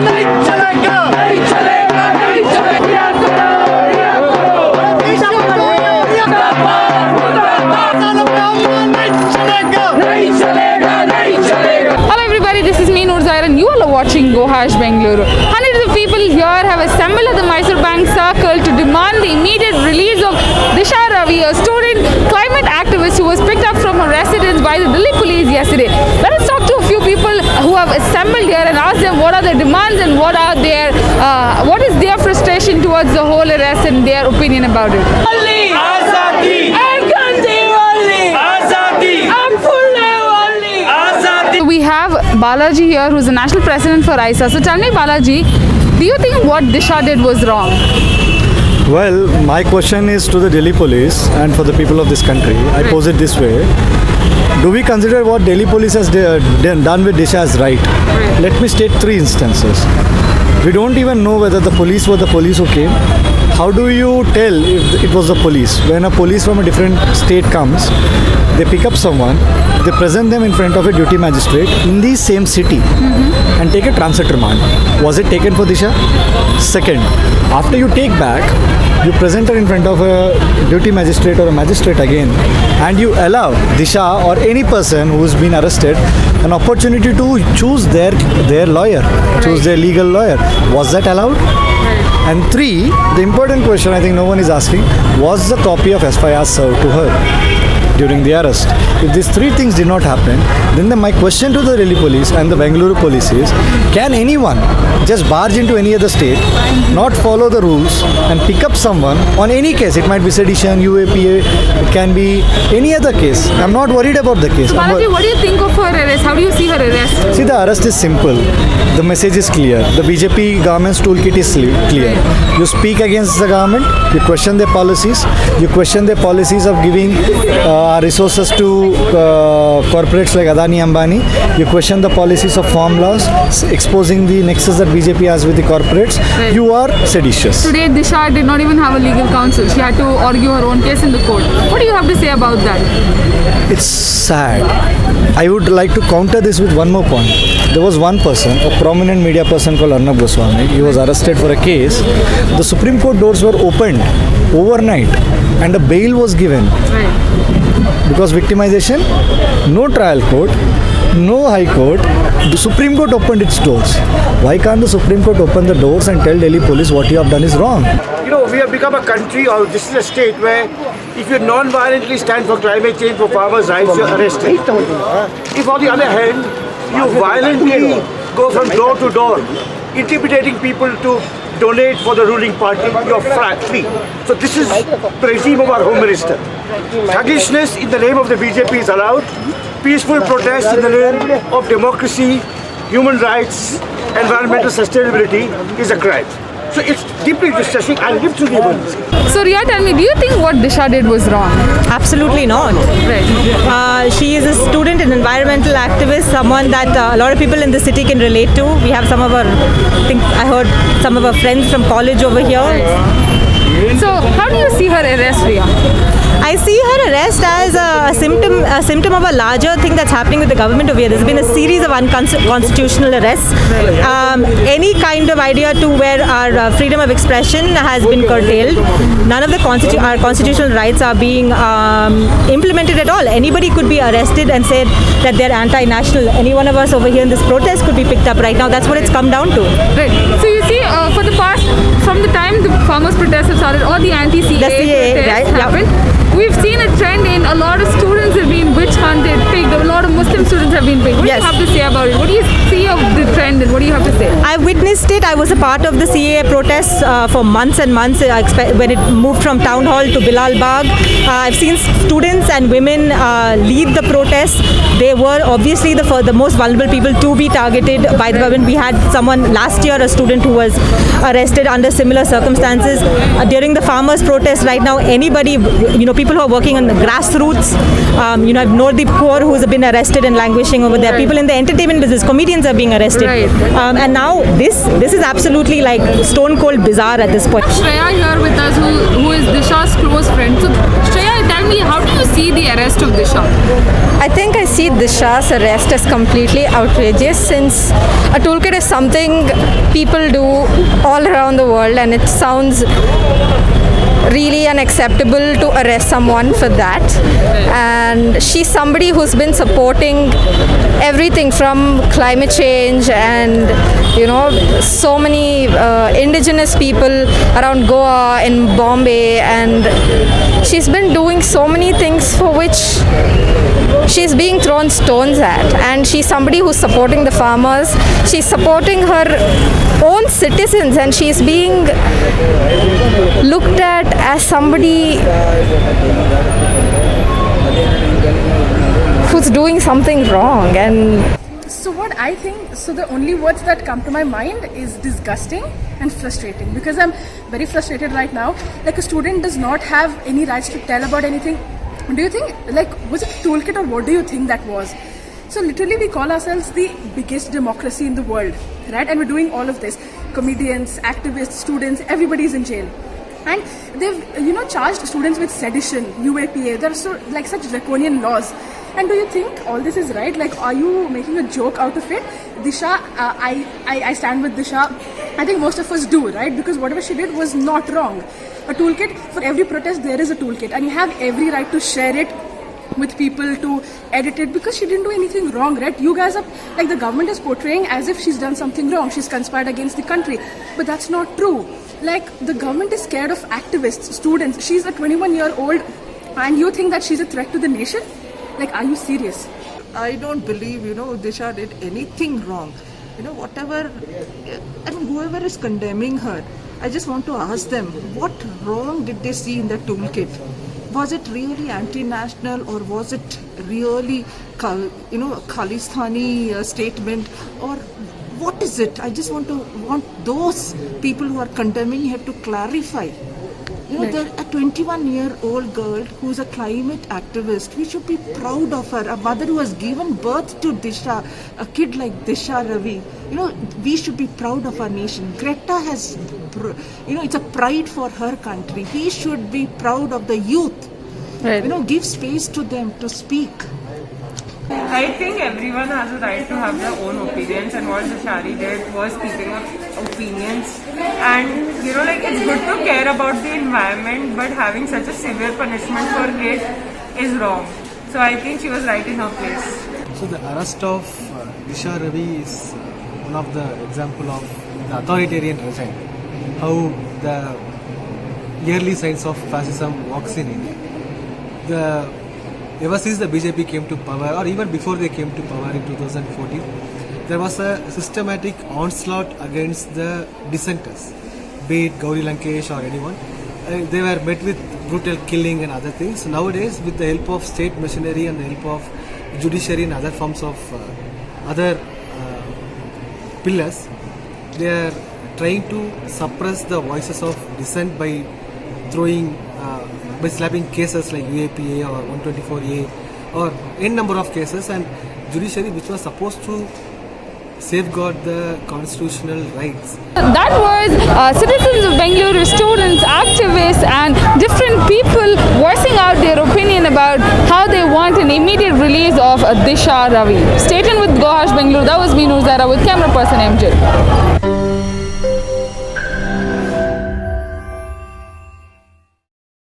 Hello everybody, this is me Noor Zaira and you are watching Gohash Bengaluru. Hundreds of people here have assembled at the Mysore Bank Circle to demand the immediate release of Disha Ravi, a student climate activist who was picked up from her residence by the Delhi police yesterday. Let us talk to a few people who have assembled here and ask them what are their demands and what is their frustration towards the whole arrest and their opinion about it. We have Balaji here, who's the national president for ISA. So tell me, Balaji, do you think what Disha did was wrong? Well, my question is to the Delhi police and for the people of this country. I pose it this way. Do we consider what Delhi police has done with Disha as right? Let me state three instances. We don't even know whether the police were the police who came. How do you tell if it was the police? When a police from a different state comes, they pick up someone, they present them in front of a duty magistrate in the same city and take a transit remand. Was it taken for Disha? Second, after you take back, you present her in front of a duty magistrate or a magistrate again, and you allow Disha or any person who's been arrested an opportunity to choose their lawyer, choose their legal lawyer. Was that allowed? And three, the important question I think no one is asking, was the copy of FIR served to her during the arrest? If these three things did not happen, then my question to the Delhi police and the Bengaluru police is, can anyone just barge into any other state, not follow the rules and pick up someone on any case? It might be sedition, UAPA, it can be any other case. I'm not worried about the case. So Balaji, what do you think of her arrest? How do you see her arrest? See, the arrest is simple. The message is clear. The BJP government's toolkit is clear. You speak against the government, you question their policies, you question their policies of giving resources to corporates like Adani, Ambani, you question the policies of farm laws, exposing the nexus that BJP has with the corporates, you are seditious. Today, Disha did not even have a legal counsel. She had to argue her own case in the court. What do you have to say about that? It's sad. I would like to counter this with one more point. There was one person, a prominent media person called Arnab Goswami. He was arrested for a case. The Supreme Court doors were opened overnight and a bail was given. Because victimization, no trial court, no high court, the Supreme Court opened its doors. Why can't the Supreme Court open the doors and tell Delhi police what you have done is wrong? You know, we have become a country, or this is a state where if you non-violently stand for climate change, for farmers' rights, you're arrested. If on the other hand, you violently go from door to door, intimidating people to donate for the ruling party, you're free. So this is the regime of our Home Minister. Thuggishness in the name of the BJP is allowed. Peaceful protest in the name of democracy, human rights, environmental sustainability is a crime. So it's deeply distressing. I live through the emergency. So Ria, tell me, do you think what Disha did was wrong? Absolutely not. She is a student and environmental activist, someone that a lot of people in the city can relate to. We have some of our, I heard some of our friends from college over here. So how do you see her arrest, Ria? I see her arrest as a symptom of a larger thing that's happening with the government over here. There's been a series of unconstitutional arrests. Any kind of idea to where our freedom of expression has been curtailed. None of the our constitutional rights are being implemented at all. Anybody could be arrested and said that they're anti-national. Any one of us over here in this protest could be picked up right now. That's what it's come down to. Right. So you see, for the past, from the time the farmers' protests have started, or the anti-CAA protests happened, we've seen a trend in a lot of students have been witch hunted, picked. A lot of Muslim students have been picked. What do you have to say about it? What do you see of the trend and what do you have to say? I witnessed it. I was a part of the CAA protests for months and months when it moved from Town Hall to Bilal Bagh. I've seen students and women lead the protests. They were obviously the most vulnerable people to be targeted by the government. We had someone last year, a student who was arrested under similar circumstances. During the farmers' protest right now, anybody, people who are working on the grassroots, Noordeep Kaur, who's been arrested and languishing over there. People in the entertainment business, comedians are being arrested. And now this is absolutely like stone cold bizarre at this point. Shreya here with us, who is Disha's close friend. So Shreya, tell tell me, how do you see the arrest of Disha? I think I see Disha's arrest as completely outrageous, since a toolkit is something people do all around the world, and it sounds really unacceptable to arrest someone for that. And she's somebody who's been supporting everything from climate change and so many indigenous people around Goa, in Bombay, and she's been doing so many things for which she's being thrown stones at. And she's somebody who's supporting the farmers, she's supporting her own citizens, and she's being looked at as somebody who's doing something wrong. And so what I think, so the only words that come to my mind is disgusting and frustrating, because I'm very frustrated right now. Like, a student does not have any rights to tell about anything. Do you think, like, was it a toolkit, or what do you think that was? So literally we call ourselves the biggest democracy in the world, right? And we're doing all of this. Comedians, activists, students, everybody's in jail. And they've, charged students with sedition, UAPA. There are such draconian laws. And do you think all this is right? Like, are you making a joke out of it? Disha, I stand with Disha. I think most of us do, right? Because whatever she did was not wrong. A toolkit, for every protest there is a toolkit, and you have every right to share it with people, to edit it, because she didn't do anything wrong, right? You guys are, like, the government is portraying as if she's done something wrong, she's conspired against the country, but that's not true. Like, the government is scared of activists, students. She's a 21-year-old, and you think that she's a threat to the nation? Like, are you serious? I don't believe, Disha did anything wrong. Whatever, whoever is condemning her, I just want to ask them, what wrong did they see in the toolkit? Was it really anti-national, or was it really, Khalistani statement, or what is it? I just want those people who are condemning her to clarify. They're a 21-year-old girl who's a climate activist. We should be proud of her. A mother who has given birth to Disha, a kid like Disha Ravi. We should be proud of our nation. Greta has, it's a pride for her country. We should be proud of the youth. right. Give space to them to speak. I think everyone has a right to have their own opinions, and what Dishari did was speaking of opinions. And it's good to care about the environment, but having such a severe punishment for it is wrong. So I think she was right in her place. So the arrest of Disha Ravi is one of the example of the authoritarian regime, how the early signs of fascism works in India. Ever since the BJP came to power, or even before they came to power in 2014, there was a systematic onslaught against the dissenters, be it Gauri Lankesh or anyone. They were met with brutal killing and other things. Nowadays, with the help of state machinery and the help of judiciary and other forms of other pillars, they are trying to suppress the voices of dissent by throwing by slapping cases like UAPA or 124A or n number of cases, and judiciary, which was supposed to safeguard the constitutional rights. That was citizens of Bengaluru, students, activists and different people voicing out their opinion about how they want an immediate release of Disha Ravi. Stay tuned with Go Hush Bengaluru. That was me, Noor Zaira, with camera person MJ.